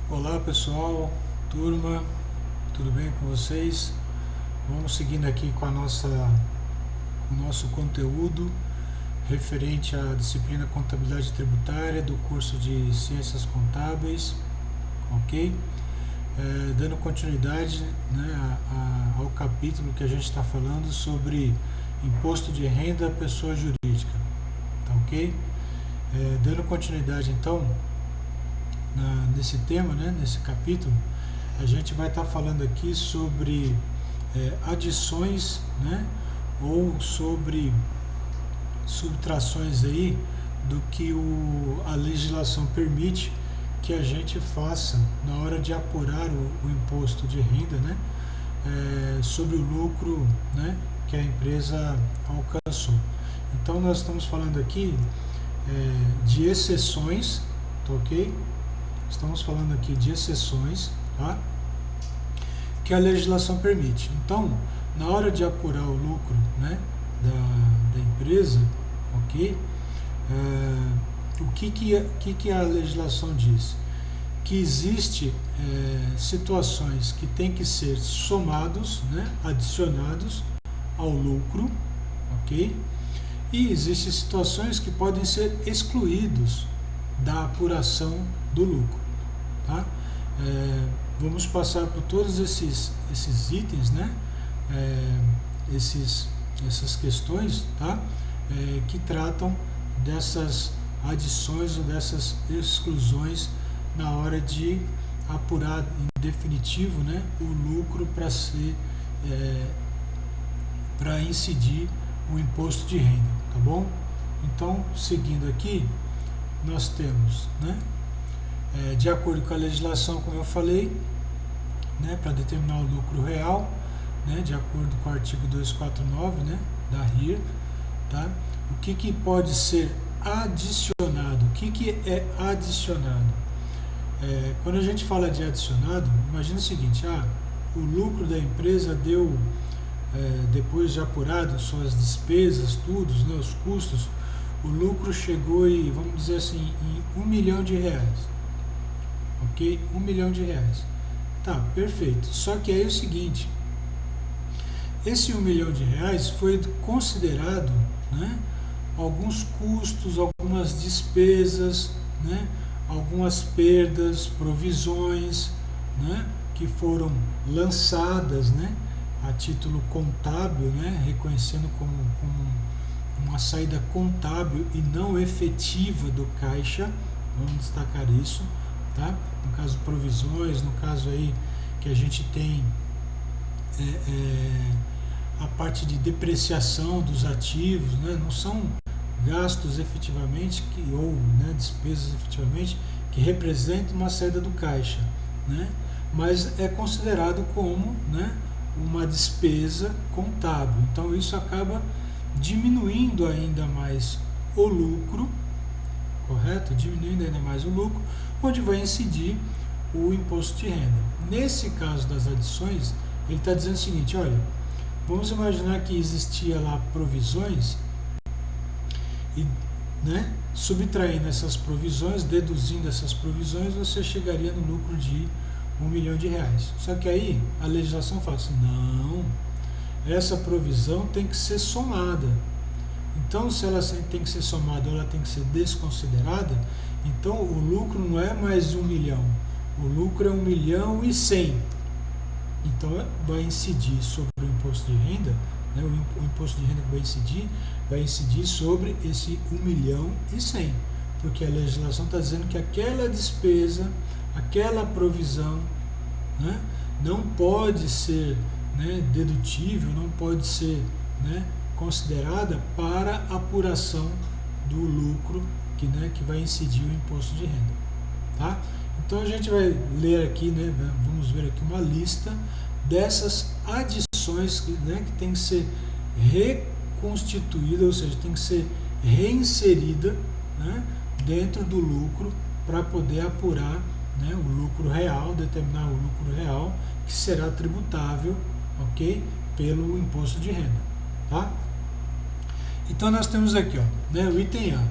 Olá pessoal, turma, tudo bem com vocês? Vamos seguindo aqui com o nosso conteúdo referente à disciplina Contabilidade Tributária do curso de Ciências Contábeis, ok? Dando continuidade, né, ao capítulo que a gente está falando sobre Imposto de Renda à Pessoa Jurídica, tá ok? Dando continuidade então nesse tema, né, nesse capítulo, a gente vai estar falando aqui sobre adições, né, ou sobre subtrações aí do que a legislação permite que a gente faça na hora de apurar o imposto de renda, né, sobre o lucro, né, que a empresa alcançou. Então nós estamos falando aqui de exceções, tá ok? Estamos falando aqui de exceções, tá? Que a legislação permite. Então, na hora de apurar o lucro, né, da empresa, ok? O que a legislação diz? Que existe situações que têm que ser somados, né, adicionados ao lucro, ok? E existem situações que podem ser excluídos da apuração do lucro, tá? Vamos passar por todos esses itens, né? Essas questões, tá? Que tratam dessas adições ou dessas exclusões na hora de apurar em definitivo, né, o lucro para para incidir o imposto de renda, tá bom? Então, seguindo aqui, nós temos, né, de acordo com a legislação, como eu falei, né, para determinar o lucro real, né, de acordo com o artigo 249, né, da RIR, tá? O que pode ser adicionado? O que é adicionado? Quando a gente fala de adicionado, imagina o seguinte: o lucro da empresa deu, depois de apurado suas despesas, tudo, né, os custos, o lucro chegou e, vamos dizer assim, em R$1 milhão, ok? R$1 milhão. Tá, perfeito. Só que aí é o seguinte: esse R$1 milhão foi considerado, né, alguns custos, algumas despesas, né, algumas perdas, provisões, né, que foram lançadas, né, a título contábil, né, reconhecendo como uma saída contábil e não efetiva do caixa. Vamos destacar isso, tá? No caso provisões, no caso aí que a gente tem a parte de depreciação dos ativos, né? Não são gastos efetivamente ou, né, despesas efetivamente que representam uma saída do caixa, né? Mas é considerado como, né, uma despesa contábil. Então isso acaba diminuindo ainda mais o lucro, correto? Diminuindo ainda mais o lucro, onde vai incidir o imposto de renda. Nesse caso das adições, ele está dizendo o seguinte: olha, vamos imaginar que existia lá provisões e, né, subtraindo essas provisões, deduzindo essas provisões, você chegaria no lucro de R$1 milhão. Só que aí a legislação fala assim: não, essa provisão tem que ser somada. Então, se ela tem que ser somada ou ela tem que ser desconsiderada, então o lucro não é mais 1 milhão, o lucro é 1 milhão e 100. Então vai incidir sobre o imposto de renda, né, o imposto de renda que vai incidir sobre esse 1 milhão e 100, porque a legislação está dizendo que aquela despesa, aquela provisão, né, não pode ser, né, dedutível, não pode ser, né, considerada para apuração do lucro né, que vai incidir o imposto de renda, tá? Então a gente vai ler aqui, né, vamos ver aqui uma lista dessas adições né, que tem que ser reconstituída, ou seja, tem que ser reinserida, né, dentro do lucro para poder apurar, né, o lucro real, determinar o lucro real que será tributável, ok, pelo imposto de renda, tá? Então nós temos aqui, ó, né, o item A: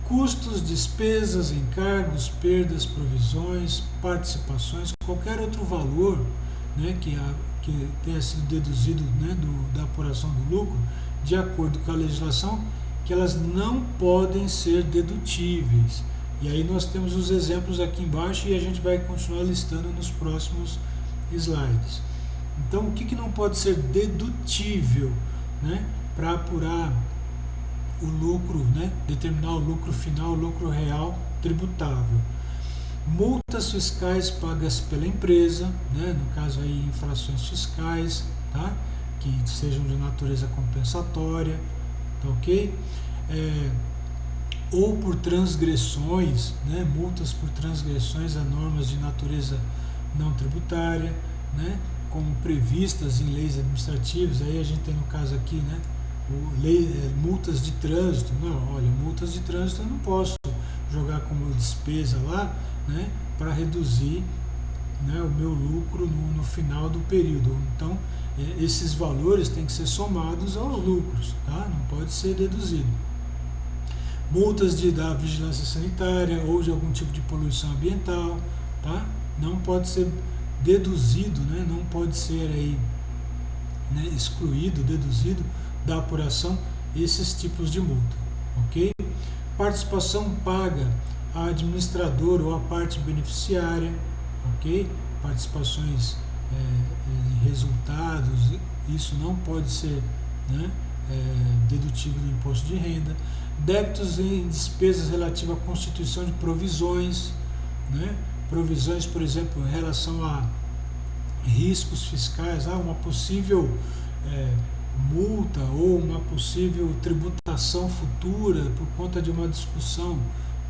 custos, despesas, encargos, perdas, provisões, participações, qualquer outro valor, né, que tenha sido deduzido, né, da apuração do lucro, de acordo com a legislação, que elas não podem ser dedutíveis. E aí nós temos os exemplos aqui embaixo e a gente vai continuar listando nos próximos slides. Então, o que não pode ser dedutível, né, para apurar o lucro, né, determinar o lucro final, o lucro real tributável? Multas fiscais pagas pela empresa, né, no caso aí infrações fiscais, tá, que sejam de natureza compensatória, tá, ok? Ou por transgressões, né, multas por transgressões a normas de natureza não tributária, né, como previstas em leis administrativas. Aí a gente tem no caso aqui, né, multas de trânsito. Não, olha, multas de trânsito eu não posso jogar como despesa lá, né, para reduzir, né, o meu lucro no final do período. Então, esses valores têm que ser somados aos lucros, tá? Não pode ser deduzido. Multas da vigilância sanitária ou de algum tipo de poluição ambiental, tá? Não pode ser deduzido, né? Não pode ser aí, né, excluído, deduzido da apuração esses tipos de multa, ok? Participação paga a administrador ou a parte beneficiária, ok? Participações em resultados, isso não pode ser, né, dedutível do imposto de renda. Débitos em despesas relativas à constituição de provisões, né? Provisões, por exemplo, em relação a riscos fiscais, uma possível multa ou uma possível tributação futura por conta de uma discussão,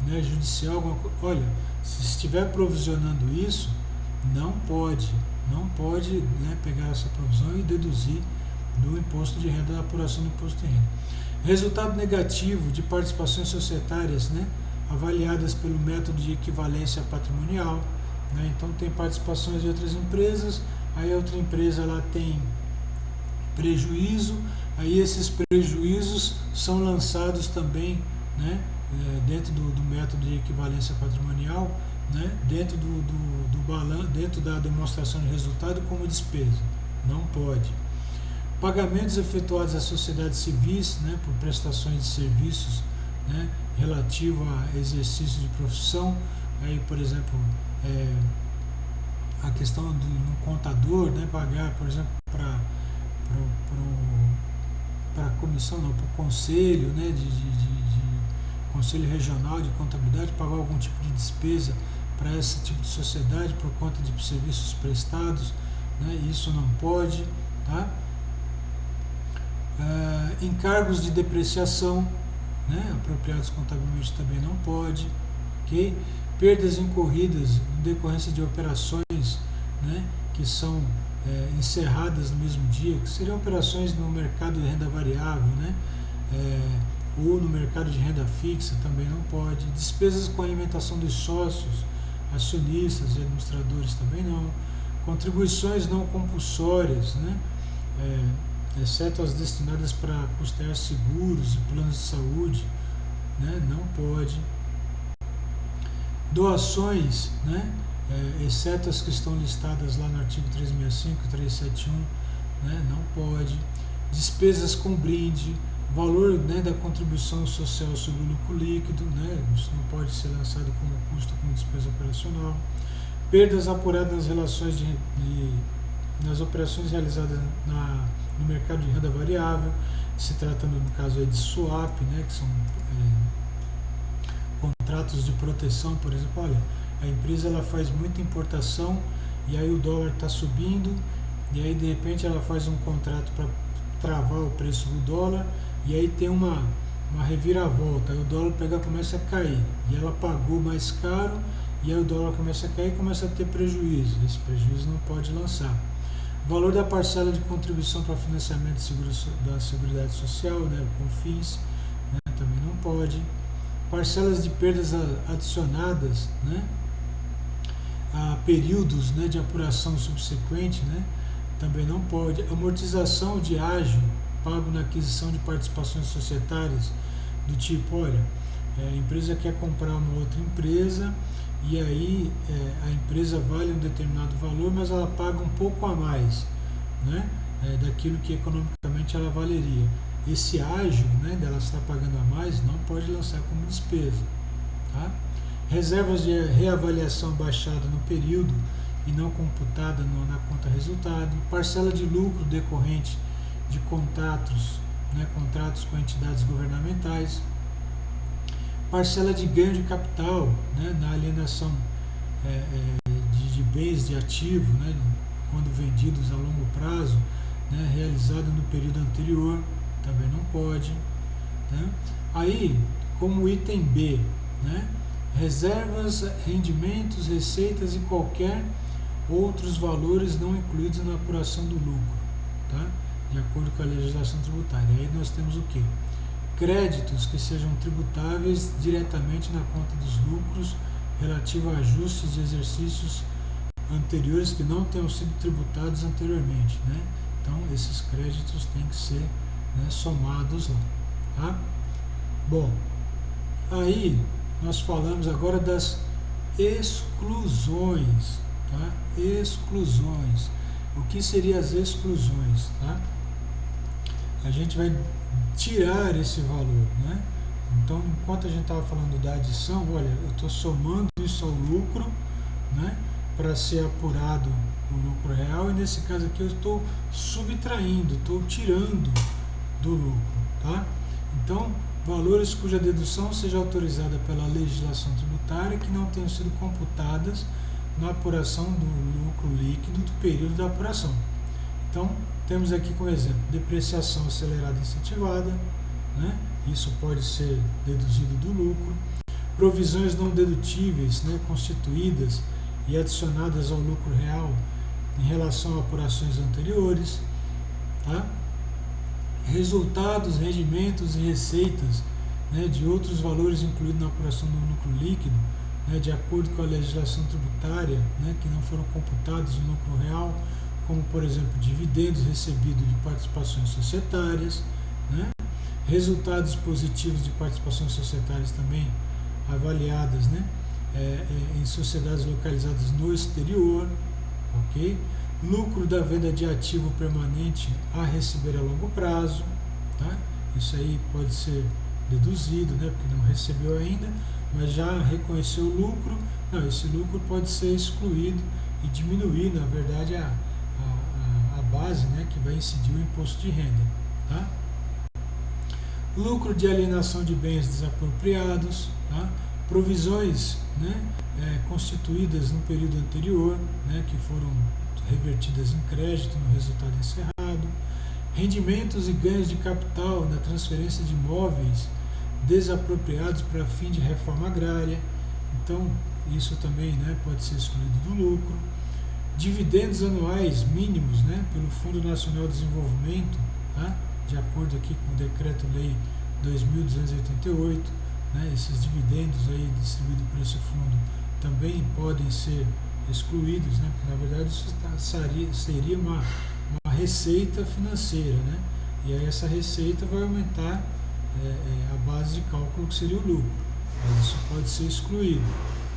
né, judicial. Olha, se estiver provisionando isso, não pode, né, pegar essa provisão e deduzir do imposto de renda, da apuração do imposto de renda. Resultado negativo de participações societárias, né, avaliadas pelo método de equivalência patrimonial, né? Então tem participações de outras empresas, aí a outra empresa ela tem prejuízo, aí esses prejuízos são lançados também, né, dentro do método de equivalência patrimonial, né, dentro dentro da demonstração de resultado como despesa. Não pode. Pagamentos efetuados às sociedades civis, né, por prestações de serviços, né, relativo a exercício de profissão. Aí, por exemplo, a questão do contador, né, pagar, por exemplo, para a comissão, não, para o conselho, né, de conselho regional de contabilidade, pagar algum tipo de despesa para esse tipo de sociedade por conta de serviços prestados, né, isso não pode, tá? Encargos de depreciação, né, apropriados contabilmente, também não pode, ok? Perdas incorridas em decorrência de operações, né, que são encerradas no mesmo dia, que seriam operações no mercado de renda variável, né, ou no mercado de renda fixa, também não pode. Despesas com alimentação dos sócios, acionistas e administradores, também não. Contribuições não compulsórias, né, exceto as destinadas para custear seguros e planos de saúde, né, não pode. Doações, né, exceto as que estão listadas lá no artigo 365 e 371, né, não pode. Despesas com brinde, valor, né, da contribuição social sobre o lucro líquido, né, isso não pode ser lançado como custo, como despesa operacional. Perdas apuradas nas relações nas operações realizadas no mercado de renda variável, se tratando no caso aí de swap, né, que são contratos de proteção. Por exemplo, olha, a empresa ela faz muita importação e aí o dólar está subindo e aí de repente ela faz um contrato para travar o preço do dólar e aí tem uma reviravolta, aí o dólar começa a cair e ela pagou mais caro e aí o dólar começa a cair e começa a ter prejuízo. Esse prejuízo não pode lançar. Valor da parcela de contribuição para financiamento da Seguridade Social, né, o CONFINS, né, também não pode. Parcelas de perdas adicionadas, né, a períodos, né, de apuração subsequente, né, também não pode. Amortização de ágio pago na aquisição de participações societárias, do tipo, olha, A empresa quer comprar uma outra empresa e aí a empresa vale um determinado valor, mas ela paga um pouco a mais, né, daquilo que economicamente ela valeria. Esse ágio, né, dela estar pagando a mais, não pode lançar como despesa. Tá? Reservas de reavaliação baixada no período e não computada na conta resultado. Parcela de lucro decorrente de contratos, né, contratos com entidades governamentais. Parcela de ganho de capital, né, na alienação de bens de ativo, né, quando vendidos a longo prazo, né, realizado no período anterior, também não pode. Né? Aí, como item B, né, reservas, rendimentos, receitas e qualquer outros valores não incluídos na apuração do lucro, tá? De acordo com a legislação tributária. Aí nós temos o quê? Créditos que sejam tributáveis diretamente na conta dos lucros relativo a ajustes de exercícios anteriores que não tenham sido tributados anteriormente, né? Então esses créditos têm que ser, né, somados lá, tá? Bom, aí nós falamos agora das exclusões, tá? Exclusões. O que seriam as exclusões, tá? A gente vai tirar esse valor, né? Então, enquanto a gente estava falando da adição, olha, eu estou somando isso ao lucro, né, para ser apurado o lucro real, e nesse caso aqui eu estou subtraindo, estou tirando do lucro, tá? Então, valores cuja dedução seja autorizada pela legislação tributária que não tenham sido computadas na apuração do lucro líquido do período da apuração. Então, temos aqui como exemplo, depreciação acelerada incentivada, né? Isso pode ser deduzido do lucro. Provisões não dedutíveis, né, constituídas e adicionadas ao lucro real em relação a apurações anteriores. Tá? Resultados, rendimentos e receitas, né, de outros valores incluídos na apuração do lucro líquido, né, de acordo com a legislação tributária, né, que não foram computados no lucro real, como por exemplo dividendos recebidos de participações societárias, né, resultados positivos de participações societárias também avaliadas, né, em sociedades localizadas no exterior, ok? Lucro da venda de ativo permanente a receber a longo prazo, tá? Isso aí pode ser deduzido, né, porque não recebeu ainda, mas já reconheceu o lucro. Não, esse lucro pode ser excluído e diminuir, na verdade, a base, né, que vai incidir o imposto de renda, tá? Lucro de alienação de bens desapropriados, tá? Provisões, né, constituídas no período anterior, né, que foram revertidas em crédito no resultado encerrado, rendimentos e ganhos de capital na transferência de imóveis desapropriados para fim de reforma agrária, então isso também, né, pode ser excluído do lucro. Dividendos anuais mínimos, né, pelo Fundo Nacional de Desenvolvimento, tá? De acordo aqui com o Decreto-Lei 2.288, né, esses dividendos aí distribuídos por esse fundo também podem ser excluídos, né, porque na verdade isso seria uma receita financeira, né, e aí essa receita vai aumentar a base de cálculo que seria o lucro, mas isso pode ser excluído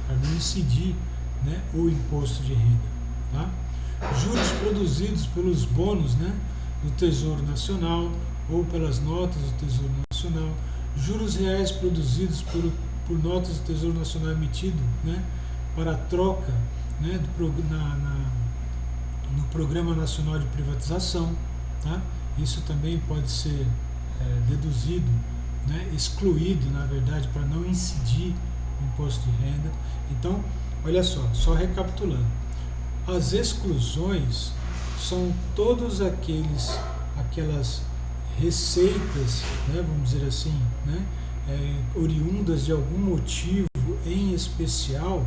para não incidir, né, o imposto de renda. Tá? Juros produzidos pelos bônus, né, do Tesouro Nacional ou pelas notas do Tesouro Nacional, juros reais produzidos por notas do Tesouro Nacional emitido, né, para troca, né, no Programa Nacional de Privatização, tá? Isso também pode ser deduzido, né, excluído, na verdade, para não incidir o imposto de renda. Então, olha só recapitulando. As exclusões são todas aquelas receitas, né, vamos dizer assim, né, oriundas de algum motivo em especial,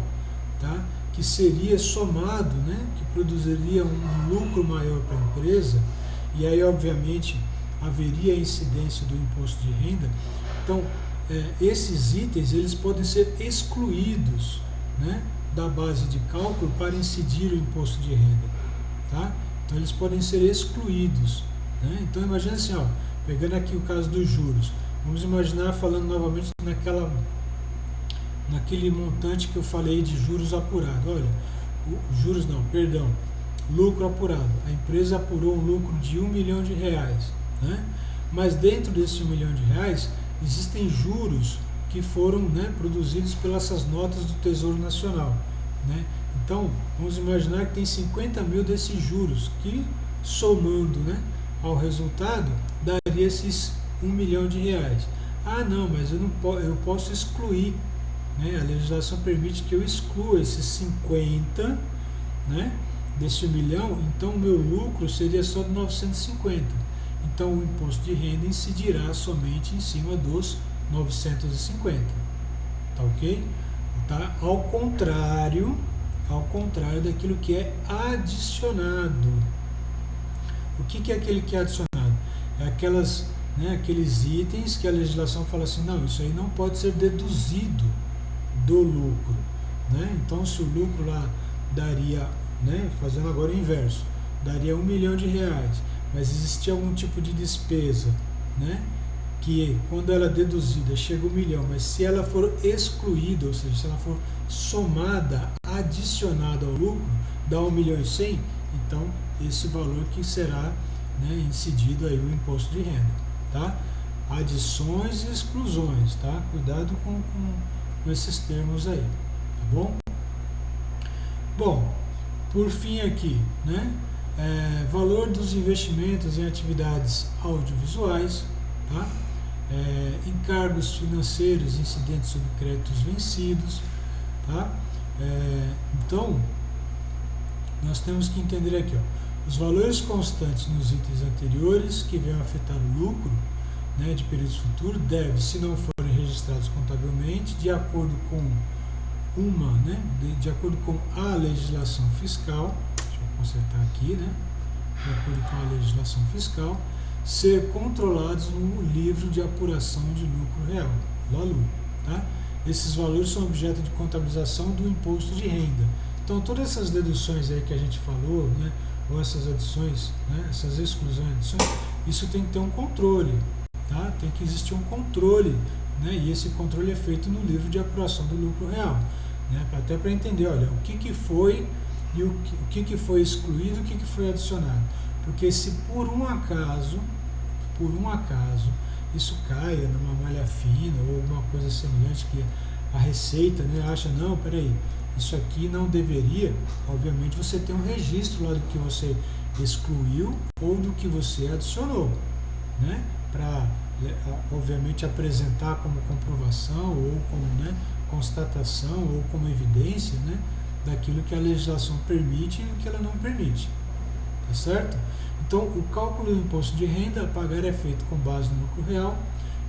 tá, que seria somado, né, que produziria um lucro maior para a empresa, e aí obviamente haveria incidência do imposto de renda. Então esses itens eles podem ser excluídos, né, da base de cálculo para incidir o imposto de renda, tá? Então eles podem ser excluídos, né? Então imagina assim, ó, pegando aqui o caso dos juros, vamos imaginar falando novamente naquela naquele montante que eu falei de juros apurado. Olha, juros não, perdão, lucro apurado. A empresa apurou um lucro de R$1 milhão, né? Mas dentro desse R$1 milhão existem juros que foram, né, produzidos pelas notas do Tesouro Nacional, né? Então, vamos imaginar que tem 50 mil desses juros, que somando, né, ao resultado, daria esses R$1 milhão. Ah, não, mas eu posso excluir, né? A legislação permite que eu exclua esses 50, né, desse 1 milhão, então o meu lucro seria só de 950. Então o imposto de renda incidirá somente em cima dos 950. Tá ok? Tá? Ao contrário daquilo que é adicionado. O que é aquele que é adicionado? É aqueles itens que a legislação fala assim, não, isso aí não pode ser deduzido do lucro, né? Então, se o lucro lá daria, né, fazendo agora o inverso, daria R$1 milhão, mas existia algum tipo de despesa, né, que quando ela é deduzida chega a R$1 milhão, mas se ela for excluída, ou seja, se ela for somada, adicionada ao lucro, dá R$1 milhão e 100, então esse valor que será, né, incidido aí o imposto de renda, tá? Adições e exclusões, tá? Cuidado com esses termos aí, tá bom? Bom, por fim aqui, né? Valor dos investimentos em atividades audiovisuais, tá? Encargos financeiros incidentes sobre créditos vencidos, tá? Então, nós temos que entender aqui, ó, os valores constantes nos itens anteriores que venham afetar o lucro, né, de períodos futuros devem, se não forem registrados contabilmente, de acordo com de acordo com a legislação fiscal, deixa eu consertar aqui, né, de acordo com a legislação fiscal, ser controlados no livro de apuração de lucro real, LALU, tá? Esses valores são objeto de contabilização do imposto de renda. Então, todas essas deduções aí que a gente falou, né, ou essas adições, né, essas exclusões, adições, isso tem que ter um controle, tá? Tem que existir um controle, né, e esse controle é feito no livro de apuração do lucro real, né, até para entender, olha, o que foi e o que foi excluído, o que foi adicionado. Porque se por um acaso isso caia numa malha fina ou alguma coisa semelhante que a Receita, né, acha, não, peraí, isso aqui não deveria, obviamente você tem um registro lá do que você excluiu ou do que você adicionou, né, para obviamente apresentar como comprovação ou como, né, constatação ou como evidência, né, daquilo que a legislação permite e o que ela não permite, tá certo? Então, o cálculo do imposto de renda a pagar é feito com base no lucro real,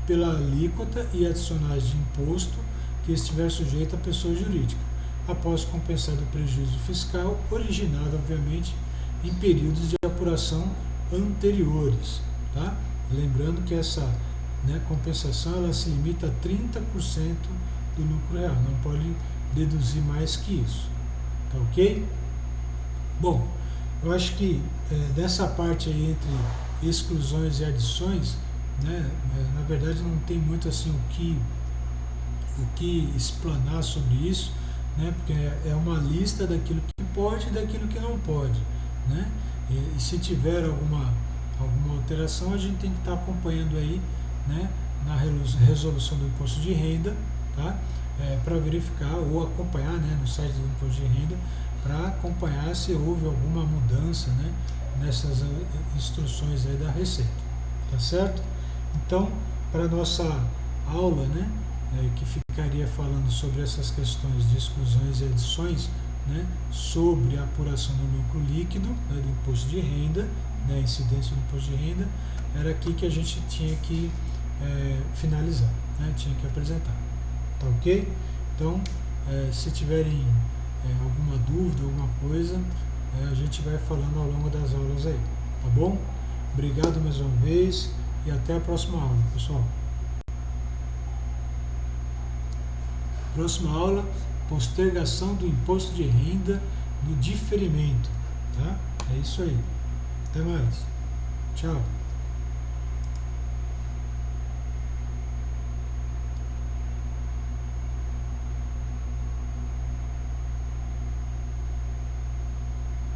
pela alíquota e adicionais de imposto que estiver sujeito à pessoa jurídica, após compensado o prejuízo fiscal originado, obviamente, em períodos de apuração anteriores, tá? Lembrando que essa, né, compensação ela se limita a 30% do lucro real, não pode deduzir mais que isso, tá ok? Bom, eu acho que dessa parte aí entre exclusões e adições, né, na verdade não tem muito assim o que explanar sobre isso, né, porque é uma lista daquilo que pode e daquilo que não pode, né, e se tiver alguma alteração a gente tem que estar acompanhando aí, né, na resolução do imposto de renda, tá, para verificar ou acompanhar, né, no site do imposto de renda, para acompanhar se houve alguma mudança, né, nessas instruções aí da Receita, tá certo? Então, para nossa aula, né, que ficaria falando sobre essas questões de exclusões e adições, né, sobre a apuração do lucro líquido, né, do imposto de renda, né, incidência do imposto de renda, era aqui que a gente tinha que finalizar, né, tinha que apresentar, tá ok? Então, se tiverem alguma dúvida, alguma coisa, a gente vai falando ao longo das aulas aí, tá bom? Obrigado mais uma vez e até a próxima aula, pessoal. Próxima aula, postergação do imposto de renda no diferimento, tá? É isso aí. Até mais. Tchau.